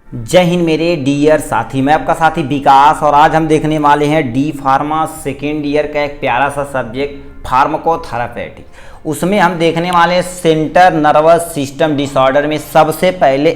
जय हिंद मेरे डियर साथी, मैं आपका साथी विकास और आज हम देखने वाले हैं डी फार्मा सेकेंड ईयर का एक प्यारा सा सब्जेक्ट फार्माकोथेरापेटिक। उसमें हम देखने वाले हैं सेंट्रल नर्वस सिस्टम डिसऑर्डर में सबसे पहले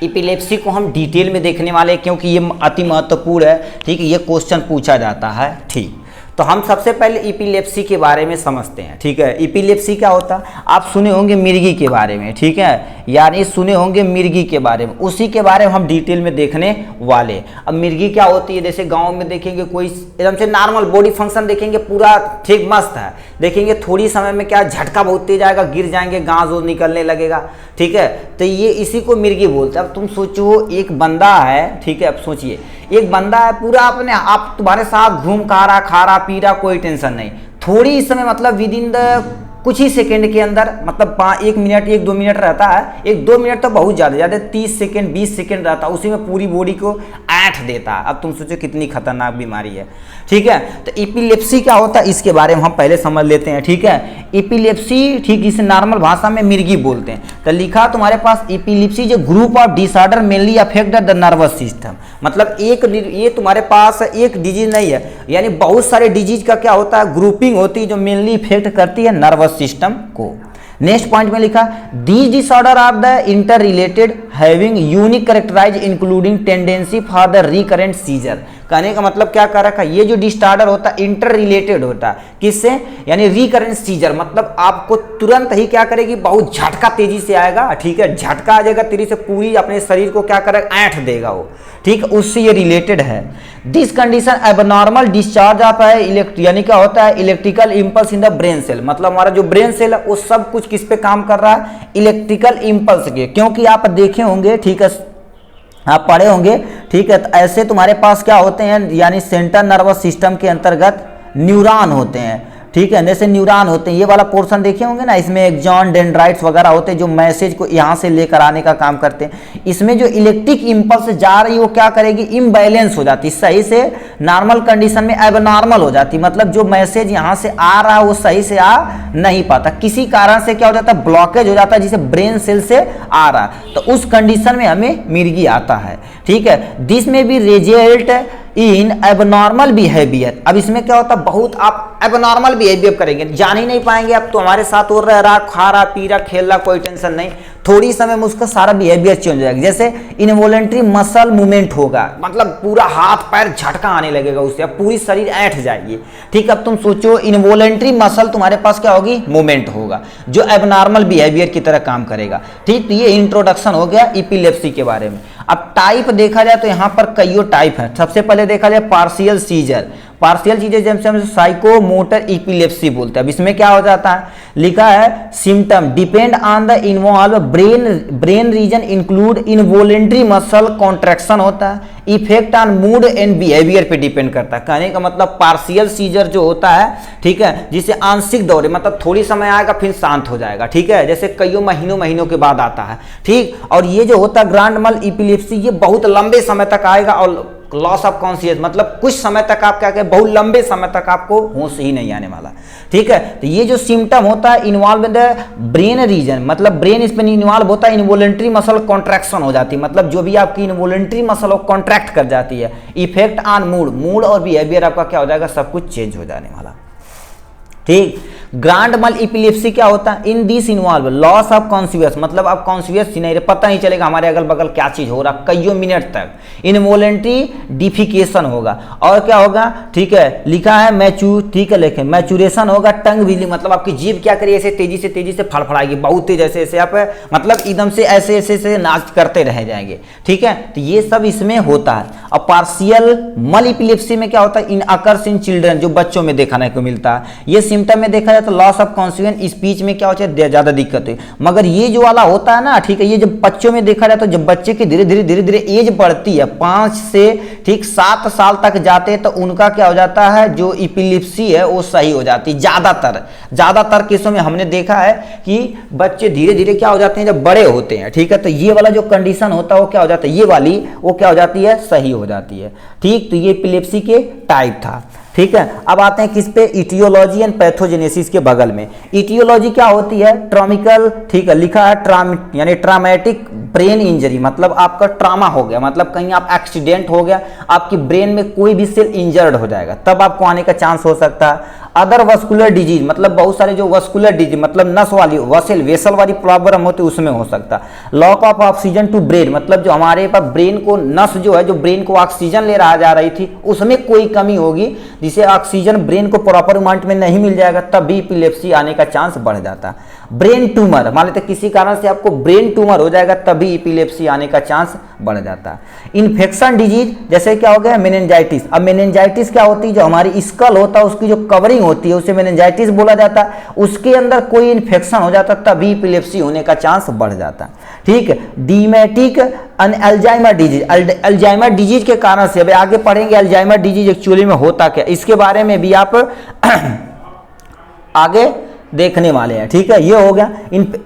इपिलेप्सी को हम डिटेल में देखने वाले हैं क्योंकि ये अति महत्वपूर्ण है। ठीक है, ये क्वेश्चन पूछा जाता है। ठीक, तो हम सबसे पहले इपिलेप्सी के बारे में समझते हैं। ठीक है, इपिलेप्सी क्या होता है? आप सुने होंगे मिर्गी के बारे में। ठीक है, यानी सुने होंगे मिर्गी के बारे में, उसी के बारे में हम डिटेल में देखने वाले। अब मिर्गी क्या होती है, जैसे गांव में देखेंगे कोई एकदम से नॉर्मल बॉडी फंक्शन देखेंगे, पूरा ठीक मस्त है, देखेंगे थोड़ी समय में क्या झटका बहुत तेज आएगा, गिर जाएंगे, गांस वो निकलने लगेगा। ठीक है, तो ये इसी को मिर्गी बोलते हैं। अब तुम सोचो एक बंदा है, ठीक है, अब सोचिए एक बंदा है, पूरा अपने आप तुम्हारे साथ घूम खा रहा, खा रहा पी रहा, कोई टेंशन नहीं, थोड़ी समय मतलब विद इन द कुछ ही सेकंड के अंदर, मतलब 1 मिनट 1-2 मिनट रहता है, 1-2 मिनट तो बहुत ज़्यादा 30 सेकंड 20 सेकंड रहता है, उसी में पूरी बॉडी को ऐंठ देता है। अब तुम सोचो कितनी खतरनाक बीमारी है। ठीक है, तो इपिलेप्सी क्या होता है इसके बारे में हम पहले समझ लेते हैं। ठीक है, इपिलेप्सी, ठीक, इसे नॉर्मल भाषा में मिर्गी बोलते हैं। तो लिखा तुम्हारे पास इपिलेप्सी जो group of disorder mainly affect the nervous system, मतलब ये तुम्हारे पास एक डिजीज नहीं है, यानी बहुत सारे डिजीज का क्या होता है, ग्रुपिंग होती है जो मेनली इफेक्ट करती है नर्वस सिस्टम को। नेक्स्ट पॉइंट में लिखा these disorder are the interrelated having unique characterize including tendency for the recurrent seizure. कहने का मतलब क्या कर रखा, ये जो डिसऑर्डर होता है इंटर रिलेटेड होता है किससे, यानी रिकरेंट सीजर, मतलब आपको तुरंत ही क्या करेगी, बहुत झटका तेजी से आएगा। ठीक है, झटका आ जाएगा तेजी से, पूरी अपने शरीर को क्या करेगा, ऐंठ देगा वो। ठीक, उससे ये रिलेटेड है। This condition abnormal discharge of है, यानी क्या होता है, electrical impulse in the brain cell, मतलब हमारा जो ब्रेन सेल है वो सब कुछ किस पे काम कर रहा है, इलेक्ट्रिकल इंपल्स के। क्योंकि आप देखे होंगे, ठीक है, आप पढ़े होंगे, ठीक है, तो ऐसे तुम्हारे पास क्या होते हैं, यानी सेंट्रल नर्वस सिस्टम के अंतर्गत न्यूरॉन होते हैं। ठीक है, जैसे न्यूरॉन होते हैं, ये वाला पोर्शन देखे होंगे ना, इसमें एक्सॉन डेंड्राइट्स वगैरह होते हैं जो मैसेज को यहाँ से लेकर आने का काम करते हैं। इसमें जो इलेक्ट्रिक इंपल्स जा रही है वो क्या करेगी, इम्बैलेंस हो जाती, सही से नॉर्मल कंडीशन में एबनॉर्मल हो जाती, मतलब जो मैसेज यहाँ से आ रहा है वो सही से आ नहीं पाता, किसी कारण से क्या हो जाता है, ब्लॉकेज हो जाता है, जिसे ब्रेन सेल से आ रहा है, तो उस कंडीशन में हमें मिर्गी आता है। ठीक है, दिस में भी रिजल्ट इन एबनॉर्मल बिहेवियर। अब इसमें क्या होता है, बहुत आप एबनॉर्मल बिहेवियर करेंगे, जान ही नहीं पाएंगे आप, तो हमारे साथ और रह रहा, खा रहा पी रहा खेल रहा, कोई टेंशन नहीं, थोड़ी समय में उसका सारा बिहेवियर चेंज हो जाएगा। जैसे इनवॉलेंट्री मसल मूवमेंट होगा, मतलब पूरा हाथ पैर झटका आने लगेगा उससे, अब पूरी शरीर ऐंठ जाएगी। ठीक, अब तुम सोचो इनवॉलेंट्री मसल तुम्हारे पास क्या होगी, मूवमेंट होगा, जो एबनॉर्मल बिहेवियर की तरह काम करेगा। ठीक, तो ये इंट्रोडक्शन हो गया इपिलेप्सी के बारे में। अब टाइप देखा जाए तो यहाँ पर कईयों टाइप है। सबसे पहले देखा जाए पार्शियल सीजर। पार्शियल सीजर जैसे हम साइकोमोटर इपिलेप्सी बोलते हैं। अब इसमें क्या हो जाता है, लिखा है symptom depend on the involve brain region include involuntary muscle contraction होता है, effect on mood and behaviour पे डिपेंड करता है। कहने का मतलब पार्शियल सीजर जो होता है, ठीक है, जिसे आंशिक दौरे, मतलब थोड़ी समय आएगा फिर शांत हो जाएगा। ठीक है, जैसे कईयों महीनों के बाद आता है। ठीक, और ये जो होता है ग्रांड मल इपिलेप्सी, ये बहुत लंबे समय तक आएगा, और लॉस ऑफ कॉन्शियस, मतलब कुछ समय तक आप क्या कहें, बहुत लंबे समय तक आपको होश ही नहीं आने वाला। ठीक है, तो ये जो सिम्टम होता है involve in the brain region, मतलब ब्रेन इसमें इन्वॉल्व होता है, इनवॉलेंट्री मसल कॉन्ट्रैक्शन हो जाती है, मतलब जो भी आपकी इनवॉलेंट्री मसल वो कॉन्ट्रैक्ट कर जाती है, इफेक्ट ऑन मूड और बिहेवियर आपका क्या हो जाएगा, सब कुछ चेंज हो जाने वाला। ठीक, ग्रांड मल इपिलेप्सी क्या होता है, in this involve loss of conscious, मतलब आप कॉन्शियस ही नहीं रहे, पता नहीं चलेगा हमारे अगल बगल क्या चीज हो रहा, कईयों मिनट तक इनवॉलेंट्री डिफिकेशन होगा, और क्या होगा, ठीक है, लिखा है ठीक है, लेकिन मैचुरेशन होगा, टंग भी, मतलब आपकी जीभ क्या करिए, ऐसे तेजी से फड़फड़ाएगी, बहुत तेज, ऐसे आप मतलब एकदम से ऐसे नाच करते रह जाएंगे। ठीक है, तो ये सब इसमें होता है। और पार्शियल मल इपिलेप्सी में क्या होता है, इन अकर्स इन चिल्ड्रन, जो बच्चों में देखने को मिलता है। ये सिम्टम में देखा जाए तो लॉस ऑफ कॉन्शियस, स्पीच में क्या होता है, ज्यादा दिक्कत है। मगर ये जो वाला होता है ना, ठीक है, ये जब बच्चों में देखा जाए तो जब बच्चे की धीरे धीरे एज बढ़ती है, 5 से ठीक 7 साल तक जाते हैं, तो उनका क्या हो जाता है, जो इपिलेप्सी है वो सही हो जाती है। ज्यादातर केसों में हमने देखा है कि बच्चे धीरे धीरे क्या हो जाते हैं जब बड़े होते हैं। ठीक है, तो ये वाला जो कंडीशन होता है वो क्या हो जाता है, ये वाली वो क्या हो जाती है, सही हो जाती है। ठीक, तो ये इपिलेप्सी के टाइप था। ठीक है, अब आते हैं किस पे, इटियोलॉजी एंड पैथोजेनेसिस के बगल में। इटियोलॉजी क्या होती है, ट्रॉमिकल, ठीक है, लिखा है यानी ट्रामेटिक ब्रेन इंजरी, मतलब आपका ट्रामा हो गया, मतलब कहीं आप एक्सीडेंट हो गया, आपकी ब्रेन में कोई भी सेल इंजर्ड हो जाएगा, तब आपको आने का चांस हो सकता है। अदर वस्कुलर डिजीज, मतलब बहुत सारे जो वस्कुलर डिजीज, मतलब नस वाली वेसल वाली प्रॉब्लम होती है, उसमें हो सकता है। Lack of oxygen to brain, मतलब जो हमारे पास ब्रेन को नस जो है, जो ब्रेन को ऑक्सीजन ले रहा जा रही थी, उसमें कोई कमी होगी, जिसे ऑक्सीजन ब्रेन को प्रॉपर अमाउंट में नहीं मिल जाएगा, तब भी एपिलेप्सी आने का चांस बढ़ जाता है। ब्रेन ट्यूमर, मान लेते किसी कारण से आपको ब्रेन ट्यूमर हो जाएगा, तभी एपिलेप्सी आने का चांस बढ़ जाता है। इन्फेक्शन डिजीज, जैसे क्या हो गया मेनिंजाइटिस। अब मेनिंजाइटिस क्या होती है, जो हमारी स्कल होता है उसकी जो कवरिंग होती है उसे मेनिंजाइटिस बोला जाता है, उसके अंदर कोई इन्फेक्शन हो जाता है, तभी एपिलेप्सी होने का चांस बढ़ जाता है। ठीक है, डीमेटिक अल्जाइमर डिजीज, अल्जाइमर डिजीज के कारण से, अब आगे पढ़ेंगे अल्जाइमर डिजीज एक्चुअली में होता क्या, इसके बारे में भी आप आगे देखने वाले हैं। ठीक है, ये हो गया।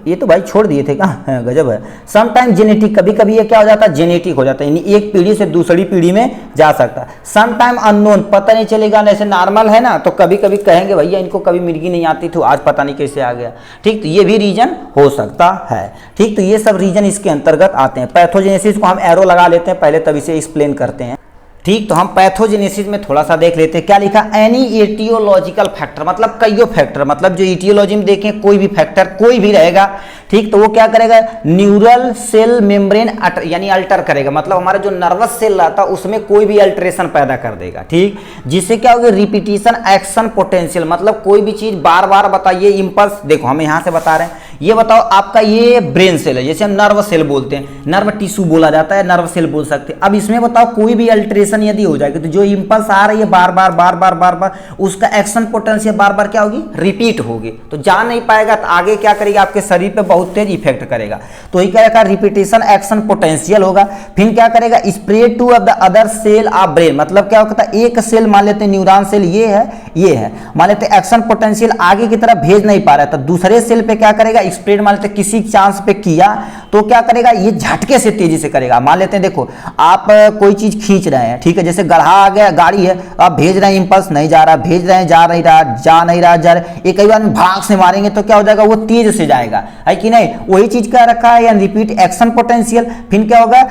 ये तो भाई छोड़ दिए थे क्या, गजब है। समटाइम जेनेटिक, कभी कभी ये क्या हो जाता है, जेनेटिक हो जाता है, यानी एक पीढ़ी से दूसरी पीढ़ी में जा सकता है। समटाइम अननोन, पता नहीं चलेगा, जैसे नॉर्मल है ना, तो कभी कभी कहेंगे भैया इनको कभी मिर्गी नहीं आती थी, आज पता नहीं कैसे आ गया। ठीक, तो ये भी रीजन हो सकता है। ठीक, तो ये सब रीजन इसके अंतर्गत आते हैं। पैथोजेनेसिस को हम एरो लगा लेते हैं पहले, तब इसे एक्सप्लेन करते हैं। ठीक, तो हम पैथोजेनेसिस में थोड़ा सा देख लेते हैं। क्या लिखा, एनी एटियोलॉजिकल फैक्टर, मतलब कईयों फैक्टर, मतलब जो इटियोलॉजी में देखें कोई भी फैक्टर कोई भी रहेगा, ठीक, तो वो क्या करेगा, न्यूरल सेल मेम्ब्रेन यानी अल्टर करेगा, मतलब हमारा जो नर्वस सेल रहता है उसमें कोई भी अल्टरेशन पैदा कर देगा। ठीक, जिससे क्या होगा, रिपीटिशन एक्शन पोटेंशियल, मतलब कोई भी चीज बार बार बताइए, इम्पल्स, देखो हम यहाँ से बता रहे हैं, ये बताओ आपका ये ब्रेन सेल है, जैसे हम नर्व सेल बोलते हैं, नर्व टिश्यू बोला जाता है, नर्व सेल बोल सकते हैं। अब इसमें बताओ कोई भी अल्टरेशन यदि हो जाएगी, तो जो इम्पल्स आ रही है बार बार बार बार बार बार, उसका एक्शन पोटेंशियल बार बार क्या होगी, रिपीट होगी, तो जा नहीं पाएगा, तो आगे क्या करेगा, आपके शरीर पे बहुत तेज इफेक्ट करेगा। तो ये क्या रहेगा, रिपीटेशन एक्शन पोटेंशियल होगा। फिर क्या करेगा, spread to of the other cell of brain, मतलब क्या होता है, एक सेल मान लेते हैं न्यूरॉन सेल, ये है, मान लेते हैं एक्शन पोटेंशियल आगे की तरफ भेज नहीं पा रहा है, तो दूसरे सेल पे क्या करेगा, स्प्रेड मान लेते हैं किसी चांस पे किया, तो क्या करेगा, ये झटके से तेजी से करेगा। मान लेते हैं देखो आप कोई चीज खींच रहे हैं, ठीक है, जैसे गढ़ा आ गया, गाड़ी है, आप भेज रहे हैं, इंपल्स नहीं जा रहा, भेज रहे हैं, जा नहीं रहा, जा नहीं रहा, जा रहा, ये कई बार भाग से मारेंगे तो क्या हो जाएगा, वो तेज से जाएगा, है कि नहीं। वही चीज क्या रखा है, या रिपीट एक्शन पोटेंशियल। फिर क्या होगा,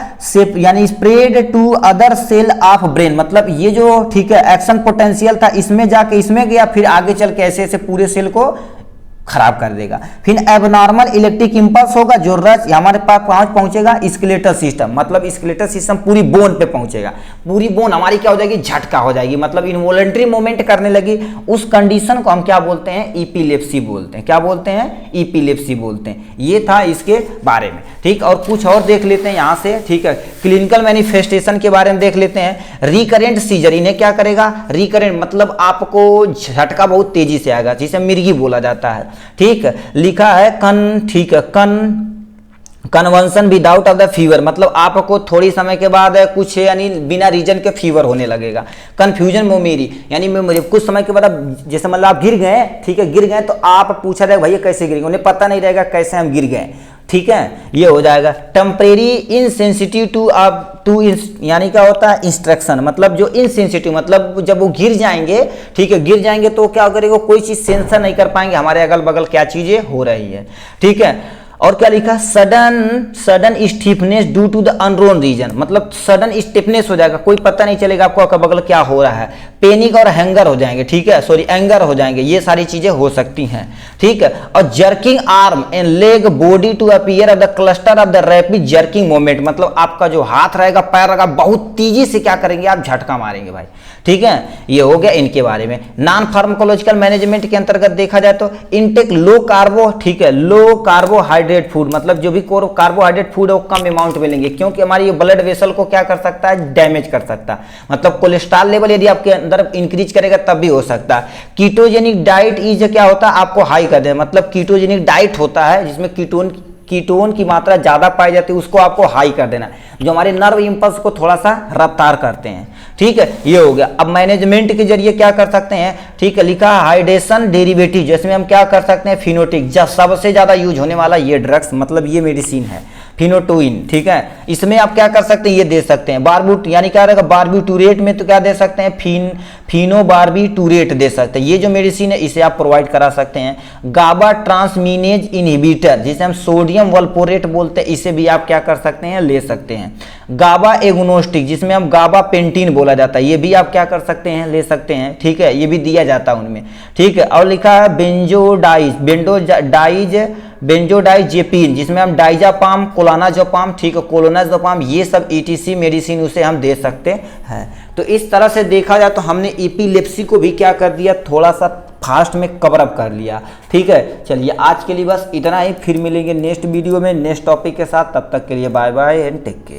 यानी spread to other cell of brain, मतलब ये जो, ठीक है, एक्शन पोटेंशियल था, इसमें जाके इसमें गया, फिर आगे चल के ऐसे ऐसे पूरे सेल को खराब कर देगा। फिर एबनॉर्मल इलेक्ट्रिक इंपल्स होगा, जो रच हमारे पास पहुंचेगा स्केलेटल सिस्टम, मतलब स्केलेटल सिस्टम पूरी बोन पे पहुंचेगा, पूरी बोन हमारी क्या हो जाएगी, झटका हो जाएगी, मतलब इनवॉलंटरी मूवमेंट करने लगी। उस कंडीशन को हम क्या बोलते हैं, एपिलेप्सी बोलते हैं। क्या बोलते हैं, एपिलेप्सी बोलते हैं। ये था इसके बारे में। ठीक, और कुछ और देख लेते हैं यहाँ से। ठीक है, क्लिनिकल मैनिफेस्टेशन के बारे में देख लेते हैं। रिकरेंट सीजर, इन्हें क्या करेगा, रिकरेंट मतलब आपको झटका बहुत तेजी से आएगा, जिसे मिर्गी बोला जाता है। ठीक, लिखा है ठीक है, conversion without of the fever, मतलब आपको थोड़ी समय के बाद कुछ यानी बिना रीजन के फीवर होने लगेगा। कंफ्यूजन मेमोरी, यानी मेमोरी कुछ समय के बाद, जैसे मतलब आप गिर गए, ठीक है, गिर गए तो आप पूछा जाएगा भैया कैसे गिर गए, उन्हें पता नहीं रहेगा कैसे हम गिर गए। ठीक है, ये हो जाएगा। टेम्परेरी इनसेंसिटिव टू यानी क्या होता है, इंस्ट्रक्शन, मतलब जो इनसेंसिटिव, मतलब जब वो गिर जाएंगे, ठीक है, गिर जाएंगे तो क्या करेगा, कोई चीज सेंसर नहीं कर पाएंगे हमारे अगल बगल क्या चीजें हो रही है। ठीक है, और क्या लिखा, sudden stiffness due to the unknown reason, मतलब सडन स्टिफनेस हो जाएगा, कोई पता नहीं चलेगा आपको अगल बगल क्या हो रहा है। पैनिक और हैंगर हो जाएंगे, ठीक है, सॉरी एंगर हो जाएंगे, ये सारी चीजें हो सकती हैं। ठीक है, और jerking arm and leg body to appear of the cluster of the rapid jerking movement, मतलब आपका जो हाथ रहेगा पैर रहेगा बहुत तेजी से क्या करेंगे आप, झटका मारेंगे भाई। ठीक है, ये हो गया इनके बारे में। नॉन फार्माकोलॉजिकल मैनेजमेंट के अंतर्गत देखा जाए तो इनटेक लो कार्बो, ठीक है, लो कार्बोहाइड्रेट फूड, मतलब जो भी कार्बोहाइड्रेट फूड है वो कम अमाउंट में लेंगे, क्योंकि हमारी ये ब्लड वेसल को क्या कर सकता है, डैमेज कर सकता है, मतलब कोलेस्ट्रॉल लेवल यदि आपके अंदर इंक्रीज करेगा तब भी हो सकता है। कीटोजेनिक डाइट इज क्या होता है, आपको हाई कर दे, मतलब कीटोजेनिक डाइट होता है जिसमें कीटोन की मात्रा ज्यादा पाई जाती है, उसको आपको हाई कर देना, जो हमारे नर्व इंपल्स को थोड़ा सा रफ्तार करते हैं। ठीक है, ये हो गया। अब मैनेजमेंट के जरिए क्या कर सकते हैं, ठीक है, लिखा हाइड्रेशन डेरिवेटिव, जिसमें हम क्या कर सकते हैं, फिनोटिक, जब सबसे ज्यादा यूज होने वाला ये ड्रग्स, मतलब ये मेडिसिन है। फिनोटोइन, ठीक है। इसमें आप क्या कर सकते हैं, ये दे सकते हैं बारबूट, यानी क्या रहेगा बारबीटूरेट में तो क्या दे सकते हैं, फिनोबारबीटूरेट दे सकते हैं। ये जो मेडिसिन है इसे आप प्रोवाइड करा सकते हैं। गाबा ट्रांसमीनेज इनहिबिटर जिसे हम सोडियम वल्पोरेट बोलते हैं, इसे भी आप क्या कर सकते हैं, ले सकते हैं। गाबा एग्नोस्टिक जिसमें हम गाबा पेंटीन बोला जाता है, ये भी आप क्या कर सकते हैं, ले सकते हैं, ठीक है। ये भी दिया जाता है उनमें, ठीक है। और लिखा है बेंजोडाइजेपिन जिसमें हम डाइजापाम, कोलानाजोपाम, ठीक है, कोलोनाजोपाम, ये सब ईटीसी मेडिसिन उसे हम दे सकते हैं। तो इस तरह से देखा जाए तो हमने एपिलेप्सी को भी क्या कर दिया, थोड़ा सा फास्ट में कवर अप कर लिया, ठीक है। चलिए आज के लिए बस इतना ही, फिर मिलेंगे नेक्स्ट वीडियो में नेक्स्ट टॉपिक के साथ। तब तक के लिए bye bye and take care.